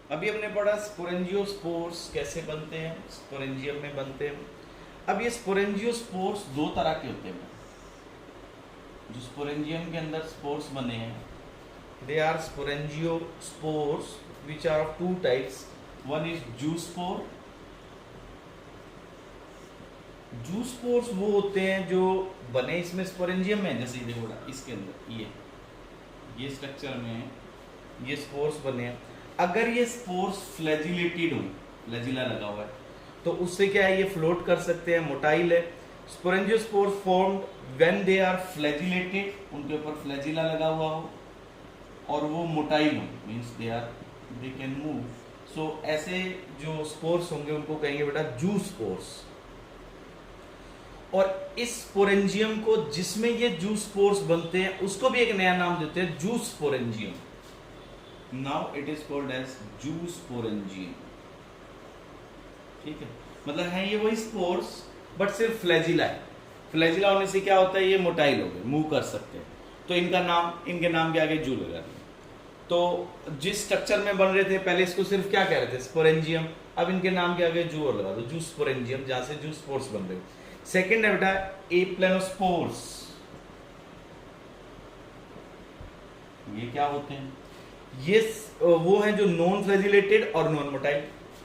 अभी हमने पढ़ा स्पोरेंजियोस्पोर्स कैसे बनते हैं, स्पोरेंजियम में बनते हैं। अब ये स्पोरेंजियोस्पोर्स दो तरह के होते हैं। जो स्पोरेंजियम के अंदर स्पोर्स बने हैं, they are sporangiospores which are of two types. One is zoospore. Zoospores वो होते हैं जो बने इसमें स्पोरेंजियम में, जैसे देखो इसके अंदर ये स्ट्रक्चर में है, ये स्पोर्स बने हैं। अगर ये स्पोर्स फ्लैजिलेटेड हो, फ्लैजिला लगा हुआ है, तो उससे क्या है, ये फ्लोट कर सकते हैं, मोटाइल है। Sporangiospores formed when they are flagellated, उनके ऊपर फ्लैजिला लगा हुआ हो और वो मोटाइल हो, मींस दे कैन मूव। सो ऐसे जो स्पोर्स होंगे उनको कहेंगे बेटा जूस्पोर्स। और इस स्पोरेंजियम को जिसमें ये जूस स्पोर्स बनते हैं उसको भी एक नया नाम देते हैं zoosporangium. Now it is called as zoosporangium. ठीक है, मतलब है ये वही स्पोर्स बट सिर्फ फ्लैजिला है। फ्लैजिला होने से क्या होता है, ये मोटाइल हो गए, मूव कर सकते हैं, तो इनके नाम के आगे जू लगा दिया। तो जिस स्ट्रक्चर में बन रहे थे पहले इसको सिर्फ क्या कह रहे थे, स्पोरेंजियम। अब इनके नाम के आगे जू और लगा दो, जूस स्पोरेंजियम, जहां से जूस स्पोर्स बन रहे हो। सेकेंड है बेटा एप्लेनोस्पोर्स। ये क्या होते हैं, ये वो हैं जो नॉन फ्लैजिलेटेड और नॉन मोटाइल,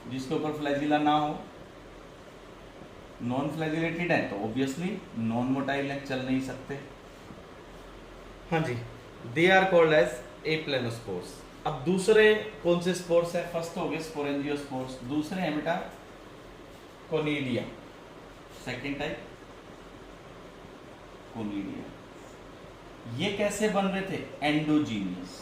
जिसके ऊपर फ्लैजिला ना हो। नॉन फ्लैजिलेटेड है तो ऑब्वियसली नॉन मोटाइल है, चल नहीं सकते। हाँ जी, दे आर कॉल्ड एज एप्लेनोस्पोर्स। अब दूसरे कौन से स्पोर्स है, फर्स्ट हो गए स्पोरेंजियोस्पोर्स, दूसरे हैं बेटा कोनिडिया। Second type conidia. ये कैसे बन रहे थे, एंडोजीनियस,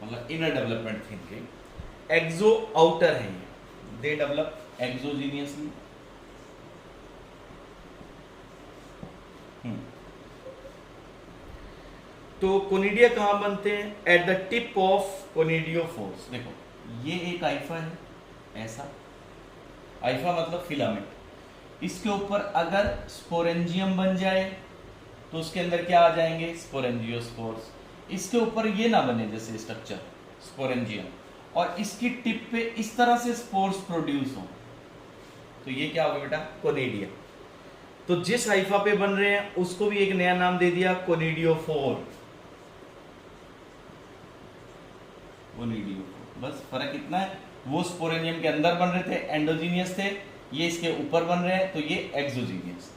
मतलब इनर डेवलपमेंट थिंकिंग। एक्सो आउटर है ये, दे डेवलप एक्सोजीनियसली। तो कोनिडिया कहां बनते हैं, एट द टिप ऑफ कोनिडियोफोर्स। देखो ये एक आइफा है, ऐसा आइफा मतलब फिलामेंट। इसके ऊपर अगर स्पोरेंजियम बन जाए तो उसके अंदर क्या आ जाएंगे, स्पोरेंजियोस्पोर्स। इसके ऊपर ये ना बने जैसे स्ट्रक्चर स्पोरेंजियम, और इसकी टिप पे इस तरह से स्पोर्स प्रोड्यूस हो, तो ये क्या होगा बेटा, कोनिडिया। तो जिस आइफा पे बन रहे हैं उसको भी एक नया नाम दे दिया, कोनिडियोफोर। बस फर्क इतना है, वो स्पोरेंजियम के अंदर बन रहे थे, एंडोजीनियस थे, ये इसके ऊपर बन रहे हैं तो ये एक्सोजीनियस,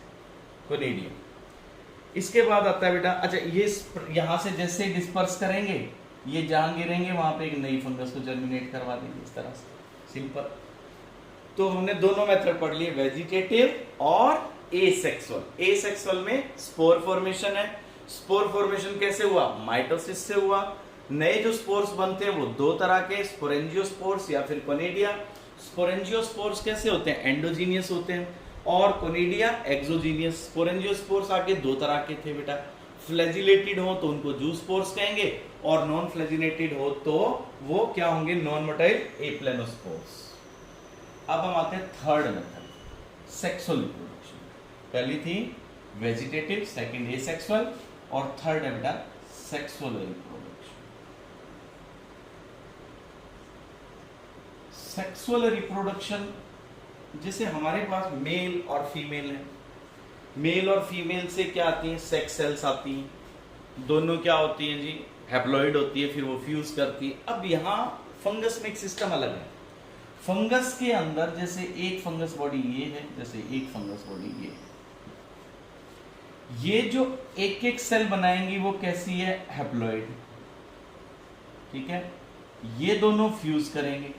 कोनिडिया। इसके बाद आता है बेटा, अच्छा ये यहां से जैसे डिस्पर्स करेंगे, ये जहां गिरेंगे वहां पे एक नई फंगस को जर्मिनेट करवा देंगे, इस तरह से, सिंपल। तो हमने दोनों मेथड पढ़ लिए, वेजिटेटिव और एसेक्सुअल। एसेक्सुअल में स्पोर फॉर्मेशन है। स्पोर फॉर्मेशन कैसे हुआ, माइटोसिस से हुआ। नए जो स्पोर्स बनते हैं वो दो तरह के, स्पोरेंजियोस्पोर्स या फिर कोनिडिया। स्पोरेंजियोस्पोर्स कैसे होते हैं, एंडोजीनियस होते हैं, और कोनिडिया एक्सोजीनियस। स्पोरेंजियोस्पोर्स आगे दो तरह के थे बेटा, फ्लैजिलेटेड हो तो उनको जूस्पोर्स कहेंगे, और नॉन फ्लैजिलेटेड हो तो वो क्या होंगे, नॉन मोटाइल एप्लेनोस्पोर्स। अब हम आते हैं थर्ड मेथड, सेक्सुअल रिप्रोडक्शन। पहली थी वेजिटेटिव, सेकंड एसेक्सुअल, और थर्ड है बेटा सेक्सुअल रिप्रोडक्शन। सेक्सुअल रिप्रोडक्शन, जैसे हमारे पास मेल और फीमेल है, मेल और फीमेल से क्या आती हैं, सेक्स सेल्स आती हैं, दोनों क्या होती हैं जी, हैप्लॉइड होती है, फिर वो फ्यूज करती है। अब यहाँ फंगस में एक सिस्टम अलग है। फंगस के अंदर जैसे एक फंगस बॉडी ये है, जैसे एक फंगस बॉडी ये जो एक एक सेल बनाएंगी वो कैसी है, हैप्लॉइड। ठीक है, ये दोनों फ्यूज करेंगे,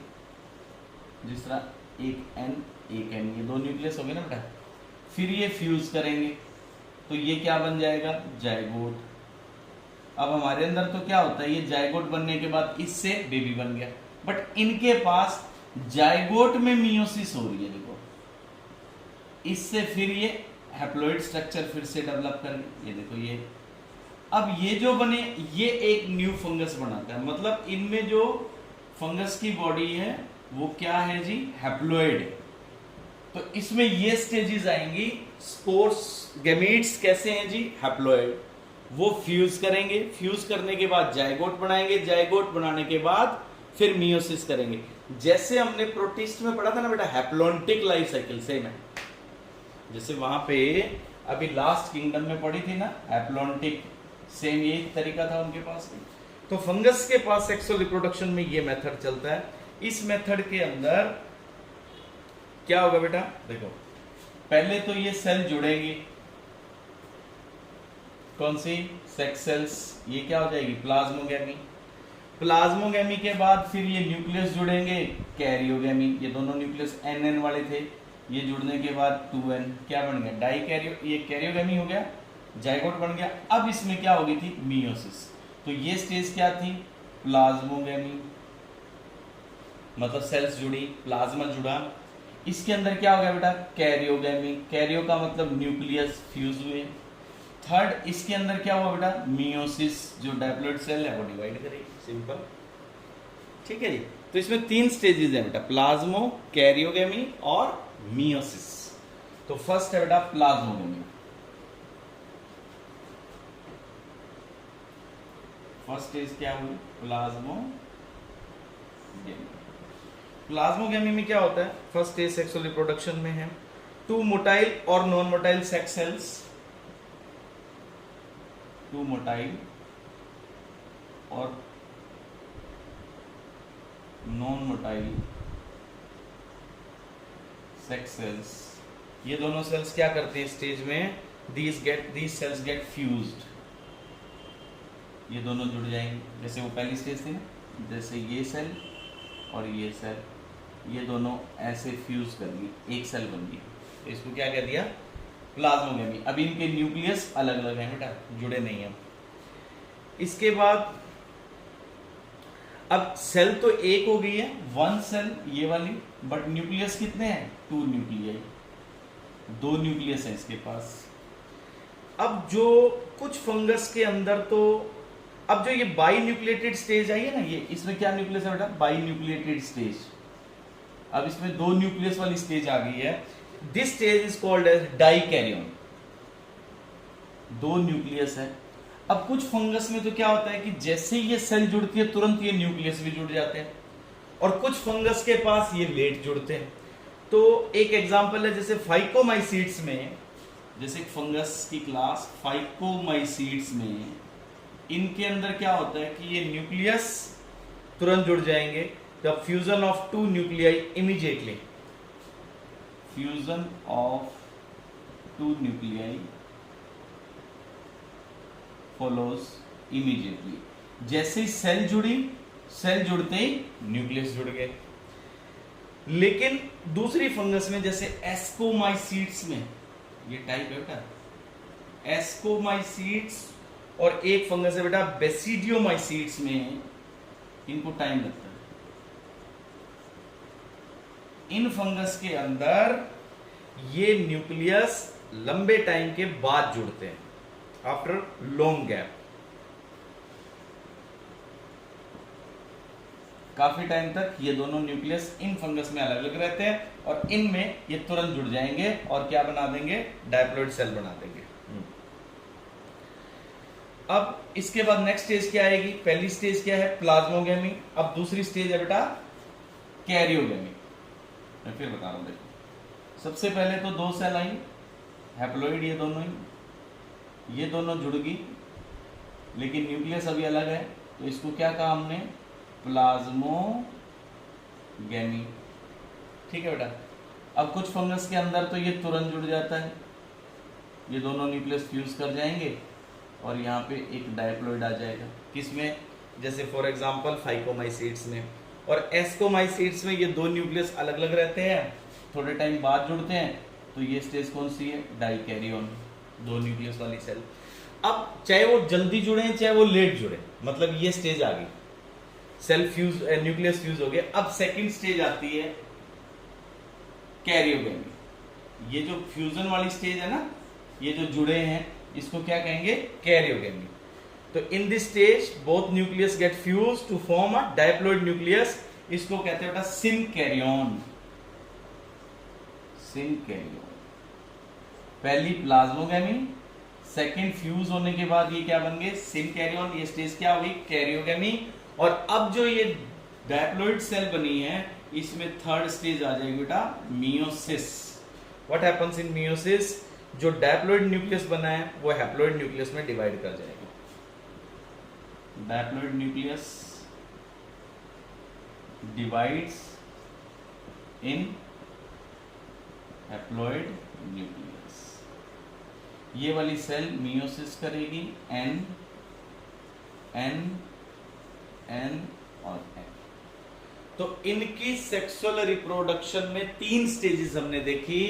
जिस तरह एक एन एक एन, ये दो न्यूक्लियस हो गए ना बेटा, फिर ये फ्यूज करेंगे तो ये क्या बन जाएगा, जायगोट। अब हमारे अंदर तो क्या होता है, ये जायगोट बनने के बाद इससे बेबी बन गया, बट इनके पास जायगोट में मियोसिस हो रही है, देखो इससे फिर ये हैप्लॉइड स्ट्रक्चर फिर से डेवलप करेंगे, ये देखो ये। अब ये जो बने ये एक न्यू फंगस बनाता है, मतलब इनमें जो फंगस की बॉडी है वो क्या है जी, हैप्लॉइड है। तो इसमें ये स्टेजेस आएंगी, स्पोर्स गैमीट्स कैसे हैं जी, हैप्लॉइड, वो फ्यूज करेंगे, फ्यूज करने के बाद जाइगोट बनाएंगे, जाइगोट बनाने के बाद फिर मियोसिस करेंगे। जैसे हमने प्रोटिस्ट में पढ़ा था ना बेटा, हैप्लॉन्टिक लाइफ साइकिल सेम है। जैसे वहां पे अभी लास्ट किंगडम में पढ़ी थी ना हैप्लॉन्टिक, सेम यही तरीका था उनके पास भी। तो फंगस के पास सेक्सुअल रिप्रोडक्शन में ये मेथड चलता है। इस मेथड के अंदर क्या होगा बेटा, देखो पहले तो ये सेल जुड़ेंगे, कौन सी, सेक्स सेल्स, ये क्या हो जाएगी, प्लाज्मोगेमी। प्लाज्मोगेमी के बाद फिर ये न्यूक्लियस जुड़ेंगे, कैरियोगेमी। ये दोनों न्यूक्लियस एन वाले थे, ये जुड़ने के बाद 2n क्या बन गया, डाई कैरियो, ये कैरियोगेमी हो गया, जाइगोट बन गया। अब इसमें क्या हो गई थी, मियोसिस। तो ये स्टेज क्या थी, प्लाज्मोगेमी, मतलब सेल्स जुड़ी, प्लाज्मा जुड़ा। इसके अंदर क्या हो गया बेटा, कैरियोगेमी, कैरियो का मतलब न्यूक्लियस, फ्यूज हुए। थर्ड इसके अंदर क्या हुआ बेटा, मियोसिस, जो डायप्लॉइड सेल है वो डिवाइड करेगी, सिंपल, ठीक है जी। तो इसमें 3 स्टेजेस है बेटा, प्लाज्मो, कैरियोगेमी और मियोसिस। तो फर्स्ट है बेटा प्लाज्मोगेमी। फर्स्ट स्टेज क्या हुई, प्लाज्मोगेमी। प्लाज्मोगेमी में क्या होता है, फर्स्ट स्टेज सेक्सुअल रिप्रोडक्शन में है। 2 मोटाइल और non motile sex cells, 2 motile और नॉन मोटाइल सेक्स सेल्स, ये दोनों सेल्स क्या करते हैं स्टेज में, these cells get fused, ये दोनों जुड़ जाएंगे। जैसे वो पहली स्टेज थी ना, जैसे ये सेल और ये सेल, ये दोनों ऐसे फ्यूज कर ली, एक सेल बन गई, तो इसको क्या कह दिया, प्लाज्मोगेमी। अब इनके न्यूक्लियस अलग अलग हैं बेटा, जुड़े नहीं हैं। इसके बाद अब सेल तो एक हो गई है, 1 सेल ये वाली, बट न्यूक्लियस कितने हैं, 2 न्यूक्लियाई, 2 न्यूक्लियस है इसके पास। अब जो कुछ फंगस के अंदर तो अब जो ये बाई न्यूक्लिएटेड स्टेज आई है ना, ये इसमें क्या न्यूक्लियस है बेटा, बाई न्यूक्लिएटेड स्टेज। अब इसमें 2 न्यूक्लियस वाली स्टेज आ गई है, this stage is called as dikaryon, 2 nucleus है। अब कुछ फंगस में तो क्या होता है कि जैसे ही ये सेल जुड़ती है तुरंत ये न्यूक्लियस भी जुड़ जाते हैं, और कुछ फंगस के पास ये लेट जुड़ते हैं। तो एक एग्जांपल है, जैसे फाइकोमाइसीड्स में, जैसे फंगस की क्लास फाइकोमाइसीड्स में, इनके अंदर क्या होता है कि ये न्यूक्लियस तुरंत जुड़ जाएंगे। The fusion of 2 nuclei immediately, fusion of 2 nuclei follows immediately. जैसे ही सेल जुड़ी, सेल जुड़ते ही न्यूक्लियस जुड़ गए। लेकिन दूसरी फंगस में, जैसे एस्कोमाइसीड्स में, ये टाइप है बेटा एस्कोमाइसीड्स, और एक फंगस है बेटा बेसिडियोमाइसीड्स में, इनको टाइम लगता है। इन फंगस के अंदर ये न्यूक्लियस लंबे टाइम के बाद जुड़ते हैं, आफ्टर लॉन्ग गैप, काफी टाइम तक ये दोनों न्यूक्लियस इन फंगस में अलग अलग रहते हैं, और इनमें ये तुरंत जुड़ जाएंगे और क्या बना देंगे, डायप्लॉइड सेल बना देंगे। अब इसके बाद नेक्स्ट स्टेज क्या आएगी, पहली स्टेज क्या है, प्लाज्मोगेमी। अब दूसरी स्टेज है बेटा कैरियोगेमी। मैं फिर बता रहा हूं, देखो सबसे पहले तो 2 सेल आई, हैप्लॉइड, ये दोनों ही, ये दोनों जुड़ गई, लेकिन न्यूक्लियस अभी अलग है, तो इसको क्या कहा हमने, प्लाज्मोगेमी, ठीक है बेटा। अब कुछ फंगस के अंदर तो ये तुरंत जुड़ जाता है, ये दोनों न्यूक्लियस फ्यूज कर जाएंगे और यहाँ पे एक डायप्लॉइड आ जाएगा, किसमें, जैसे फॉर एग्जांपल फाइकोमाइसीड्स में। और एस्कोमाइसीड्स में ये 2 न्यूक्लियस अलग अलग रहते हैं, थोड़े टाइम बाद जुड़ते हैं, तो ये स्टेज कौन सी है, डाइकैरियन, 2 न्यूक्लियस वाली सेल। अब चाहे वो जल्दी जुड़े चाहे वो लेट जुड़े, मतलब ये स्टेज आ गई, सेल फ्यूज, न्यूक्लियस फ्यूज हो गया। अब सेकंड स्टेज आती है कैरियोगेमी। ये जो फ्यूजन वाली स्टेज है ना, ये जो जुड़े हैं, इसको क्या कहेंगे, कैरियोगेमी। तो in this stage both nucleus get fuse to form a diploid nucleus, इसको कहते हैं बेटा सिनकैरियन, सिनकैरियन। पहली प्लाज्मोगेमी, सेकेंड फ्यूज होने के बाद ये क्या बन गए, सिन कैरियन, ये स्टेज क्या हुई, कैरियोगेमी। और अब जो ये डायप्लॉइड सेल बनी है, इसमें थर्ड स्टेज आ जाएगी बेटा meiosis. What happens in meiosis, जो डायप्लॉइड न्यूक्लियस बना है वो हैप्लॉइड न्यूक्लियस में डिवाइड कर जाएगा। डायप्लॉइड न्यूक्लियस डिवाइड्स इन हैप्लॉइड न्यूक्लियस। ये वाली सेल मियोसिस करेगी, एन और एन। तो इनकी सेक्सुअल रिप्रोडक्शन में 3 स्टेजेस हमने देखी,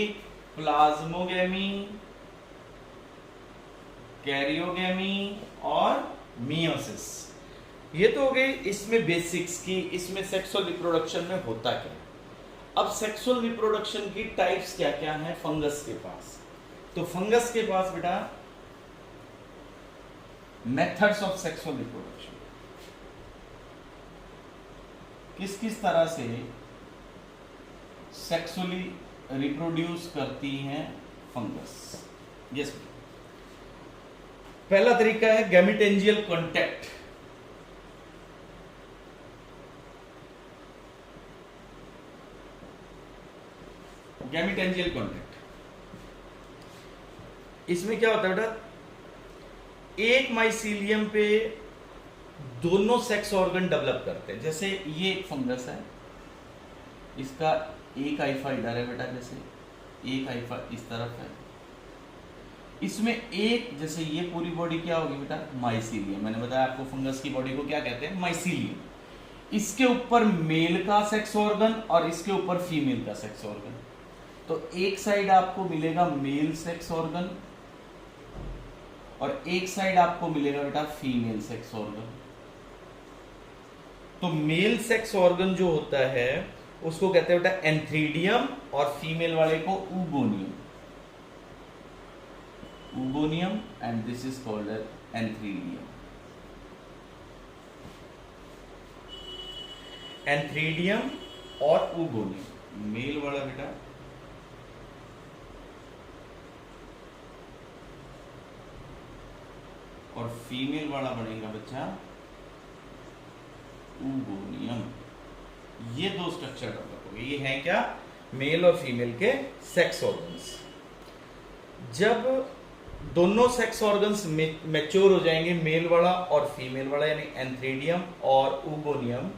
प्लाज्मोगेमी, कैरियोगेमी और मियोसिस। ये तो हो गई इसमें बेसिक्स की, इसमें सेक्सुअल रिप्रोडक्शन में होता क्या। अब सेक्सुअल रिप्रोडक्शन की टाइप्स क्या क्या है फंगस के पास। तो फंगस के पास बेटा मेथड्स ऑफ सेक्सुअल रिप्रोडक्शन, किस किस तरह से सेक्सुअली रिप्रोड्यूस करती हैं फंगस। यस, पहला तरीका है गैमेटेंजियल कॉन्टैक्ट। गैमेटेंजियल कॉन्टैक्ट, इसमें क्या होता है बेटा, एक माइसीलियम पे दोनों सेक्स ऑर्गन डेवलप करते हैं। जैसे ये एक फंगस है, इसका एक हाइफा इधर है बेटा, जैसे एक हाइफा इस तरफ है, इसमें एक, जैसे ये पूरी बॉडी क्या होगी बेटा, माइसीलियम। मैंने बताया आपको फंगस की बॉडी को क्या कहते हैं, माइसीलियम। इसके ऊपर मेल का सेक्स ऑर्गन और इसके ऊपर फीमेल का सेक्स ऑर्गन। तो एक साइड आपको मिलेगा मेल सेक्स ऑर्गन और एक साइड आपको मिलेगा बेटा फीमेल सेक्स ऑर्गन। तो मेल सेक्स ऑर्गन जो होता है उसको कहते हैं बेटा एंथ्रीडियम और फीमेल वाले को oogonium. Oogonium and this is called antheridium. Antheridium और ऊगोनियम, मेल वाला बेटा और फीमेल वाला बनेगा बच्चा ऊगोनियम। ये दो स्ट्रक्चर डेवलप हो गए। ये हैं क्या, मेल और फीमेल के सेक्स ऑर्गन्स। जब दोनों सेक्स ऑर्गन्स मैच्योर हो जाएंगे, मेल वाला और फीमेल वाला, यानी एंथ्रीडियम और ऊगोनियम,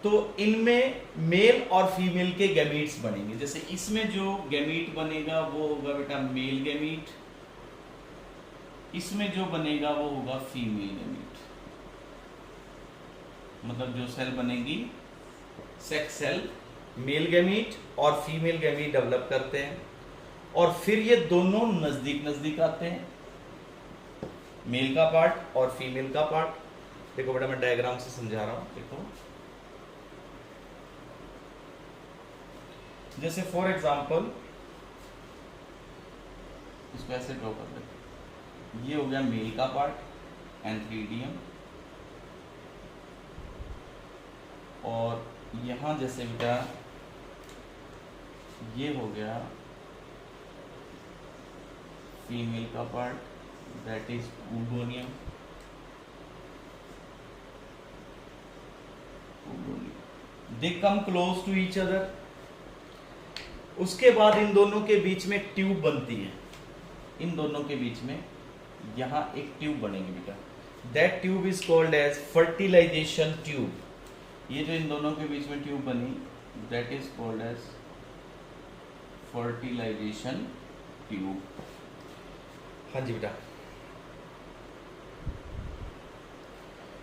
तो इनमें मेल और फीमेल के गैमीट्स बनेंगे। जैसे इसमें जो गैमीट बनेगा वो होगा बेटा मेल गैमीट, इसमें जो बनेगा वो होगा फीमेल गैमीट। मतलब जो सेल बनेगी सेक्स सेल, मेल गैमीट और फीमेल गैमीट डेवलप करते हैं और फिर ये दोनों नजदीक नजदीक आते हैं, मेल का पार्ट और फीमेल का पार्ट। देखो बेटा मैं डायग्राम से समझा रहा हूं, देखो जैसे फॉर एग्जांपल इसको ऐसे ड्रॉ कर लेते, ये हो गया मेल का पार्ट एंथ्रीडियम, और यहां जैसे बेटा ये हो गया फीमेल का part, that is oogonium. They come close to each other. उसके बाद इन दोनों के बीच में ट्यूब बनती है, इन दोनों के बीच में यहां एक ट्यूब बनेगी बेटा, that tube is called as fertilization tube. ये जो इन दोनों के बीच में ट्यूब बनी, that is called as fertilization tube. हाँ जी बेटा,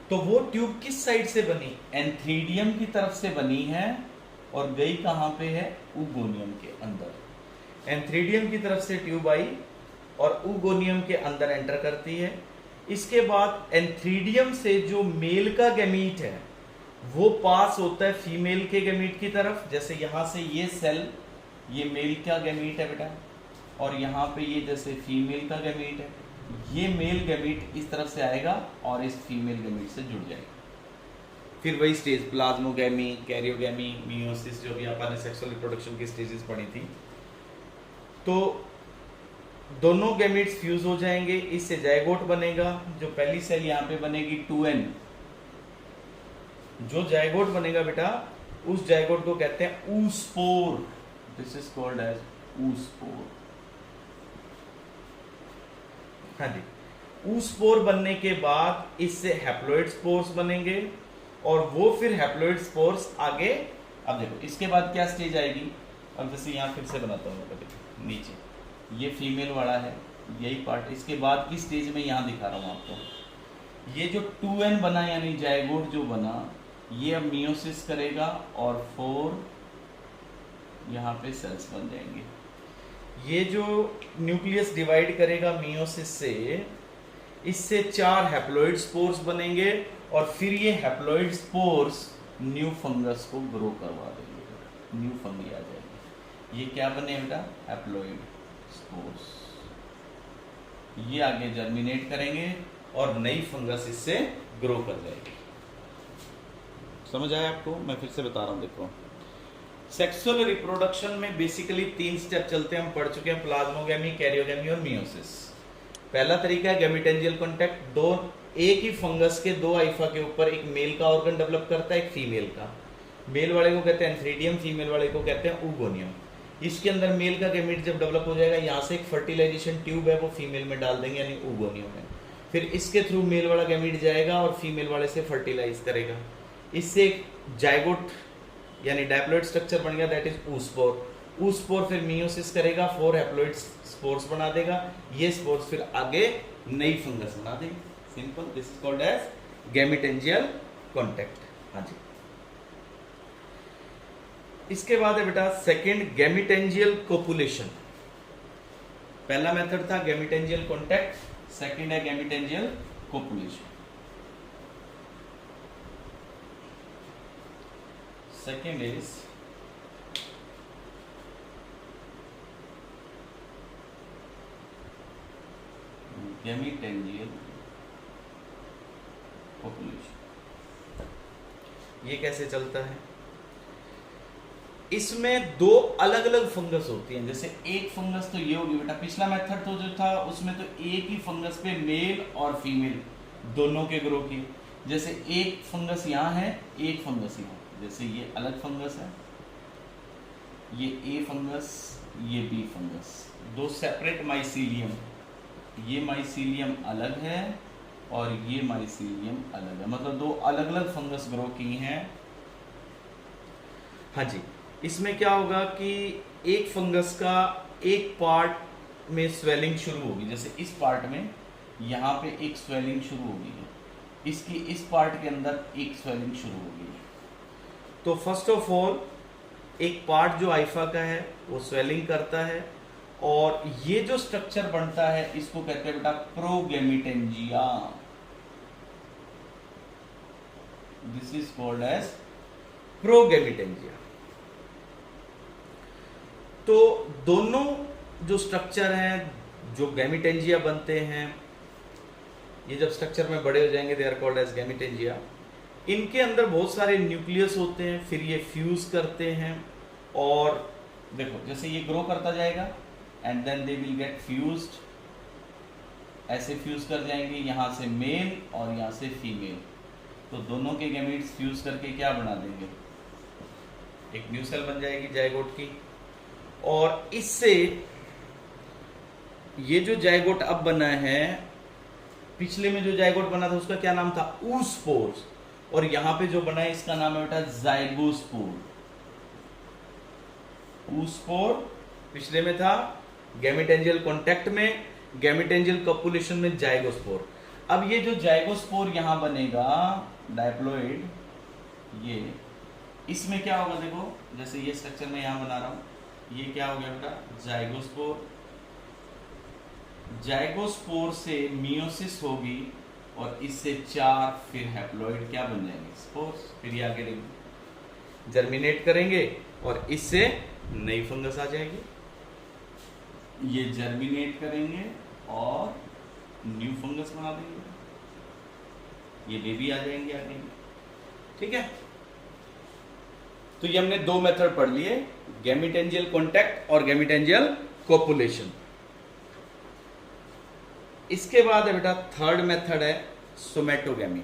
तो वो ट्यूब किस साइड से बनी, एंथ्रीडियम की तरफ से बनी है और गई कहां पे है, ऊगोनियम के अंदर। एंथ्रीडियम की तरफ से ट्यूब आई और ऊगोनियम के अंदर एंटर करती है। इसके बाद एंथ्रीडियम से जो मेल का गैमीट है वो पास होता है फीमेल के गैमीट की तरफ। जैसे यहां से ये सेल, ये मेल का गैमीट है बेटा, और यहाँ पे ये जैसे फीमेल का गैमीट है, ये मेल गैमीट इस तरफ से आएगा और इस फीमेल गैमीट से जुड़ जाएगा। फिर वही स्टेज प्लाज्मोगैमी, कैरियोगैमी, मियोसिस, जो भी अपन ने सेक्सुअल रिप्रोडक्शन की स्टेजेस पढ़ी थी। तो दोनों गैमीट्स फ्यूज हो जाएंगे, इससे जायगोट बनेगा। जो पहली सेल यहां पे बनेगी 2n, जो जायगोट बनेगा बेटा उस जायगोट को कहते हैं oospore। This is called as oospore। हाँ जी, oospore बनने के बाद इससे हैप्लॉइड स्पोर्स बनेंगे और वो फिर हैप्लॉइड स्पोर्स आगे। अब देखो इसके बाद क्या स्टेज आएगी। अब जैसे यहां फिर से बनाता हूं कभी नीचे, ये फीमेल वाला है यही पार्ट। इसके बाद की स्टेज में यहां दिखा रहा हूं आपको। ये जो 2n बना यानी जायगोट जो बना, ये अब मियोसिस करेगा और 4 यहाँ पे सेल्स बन जाएंगे। ये जो न्यूक्लियस डिवाइड करेगा मियोसिस से, इससे 4 हैप्लॉइड स्पोर्स बनेंगे और फिर ये हैप्लॉइड स्पोर्स न्यू फंगस को ग्रो करवा देंगे, न्यू फंगी आ जाएगी। ये क्या बने बेटा, हैप्लॉइड स्पोर्स। ये आगे जर्मिनेट करेंगे और नई फंगस इससे ग्रो कर जाएगी। समझ आया आपको? मैं फिर से बता रहा हूं, देखो सेक्सुअल रिप्रोडक्शन में बेसिकली 3 स्टेप चलते हैं, हम पढ़ चुके हैं, प्लाज्मोगेमी, कैरियोगेमी और मियोसिस। पहला तरीका है गैमेटेंजियल कॉन्टैक्ट। दो एक ही फंगस के 2 आइफा के ऊपर एक मेल का ऑर्गन डेवलप करता है, एक फीमेल का। मेल वाले को कहते हैं एंथ्रीडियम, फीमेल वाले को कहते हैं ऊगोनियम। इसके अंदर मेल का गैमेट जब डेवलप हो जाएगा, यहाँ से एक फर्टिलाइजेशन ट्यूब है वो फीमेल में डाल देंगे यानी ऊगोनियम में। फिर इसके थ्रू मेल वाला गैमेट जाएगा और फीमेल वाले से फर्टिलाइज करेगा। इससे एक जायगोट यानी डायप्लॉइड स्ट्रक्चर बन गया, दैट इज oospore। oospore फिर मियोसिस करेगा, 4 हैप्लॉइड स्पोर्स बना देगा। ये स्पोर्स फिर आगे नई फंगस बना देंगे। Simple, this is called as gametangial contact. हाँ जी। इसके बाद है बेटा सेकंड गैमेटेंजियल कोपुलेशन। पहला मेथड था गैमेटेंजियल कॉन्टैक्ट, सेकंड है gametangial copulation. Second is gametangial copulation. ये कैसे चलता है? इसमें 2 अलग अलग फंगस होती हैं। जैसे एक फंगस तो ये होगी बेटा, पिछला मेथड तो जो था उसमें तो एक ही फंगस पे मेल और फीमेल दोनों के ग्रो की। जैसे एक फंगस यहाँ है, एक फंगस यहाँ। जैसे ये अलग फंगस है, ये ए फंगस, ये बी फंगस, 2 सेपरेट माइसीलियम। ये माइसीलियम अलग है और ये माइसीलियम अलग है, मतलब 2 अलग अलग फंगस ग्रो की हैं। हाँ जी। इसमें क्या होगा कि एक फंगस का एक पार्ट में स्वेलिंग शुरू होगी। जैसे इस पार्ट में यहाँ पे एक स्वेलिंग शुरू होगी, इसकी इस पार्ट के अंदर एक स्वेलिंग शुरू होगी। तो फर्स्ट ऑफ ऑल एक पार्ट जो आइफा का है वो स्वेलिंग करता है और ये जो स्ट्रक्चर बनता है इसको कहते हैं बेटा progametangia. This is called as progametangia. तो दोनों जो स्ट्रक्चर हैं जो गैमेटेंजिया बनते हैं, ये जब स्ट्रक्चर में बड़े हो जाएंगे they are called as gametangia. इनके अंदर बहुत सारे न्यूक्लियस होते हैं, फिर ये फ्यूज करते हैं और देखो जैसे ये ग्रो करता जाएगा and then they will get fused. ऐसे फ्यूज कर जाएंगे, यहाँ से मेल और यहाँ से फीमेल। तो दोनों के गैमेट्स फ्यूज करके क्या बना देंगे, एक न्यू सेल बन जाएगी जायगोट की। और इससे ये जो जायगोट अब बना है, पिछले में जो जायगोट बना था उसका क्या नाम था, oospores। और यहां पे जो बना है इसका नाम है बेटा जाइगोस्पोर। oospore पिछले में था, गैमेटेंजियल कॉन्टैक्ट में, गैमेटेंजियल कॉपुलेशन में जाइगोस्पोर। अब ये जो जाइगोस्पोर यहां बनेगा डायप्लॉइड, ये इसमें क्या होगा देखो, जैसे ये स्ट्रक्चर मैं यहां बना रहा हूं, ये क्या हो गया बेटा जाइगोस्पोर। जाइगोस्पोर से मियोसिस होगी और इससे 4 फिर हैप्लॉइड क्या बन जाएंगे, स्पोर्स। फिर ये आगे जर्मिनेट करेंगे और इससे नई फंगस आ जाएगी। ये जर्मिनेट करेंगे और न्यू फंगस बना देंगे, ये बेबी आ जाएंगे आगे। ठीक है, तो ये हमने 2 मेथड पढ़ लिए, गैमेटेंजियल कॉन्टैक्ट और गैमेटेंजियल कोपुलेशन। इसके बाद है बेटा थर्ड मेथड है सोमेटोगेमी।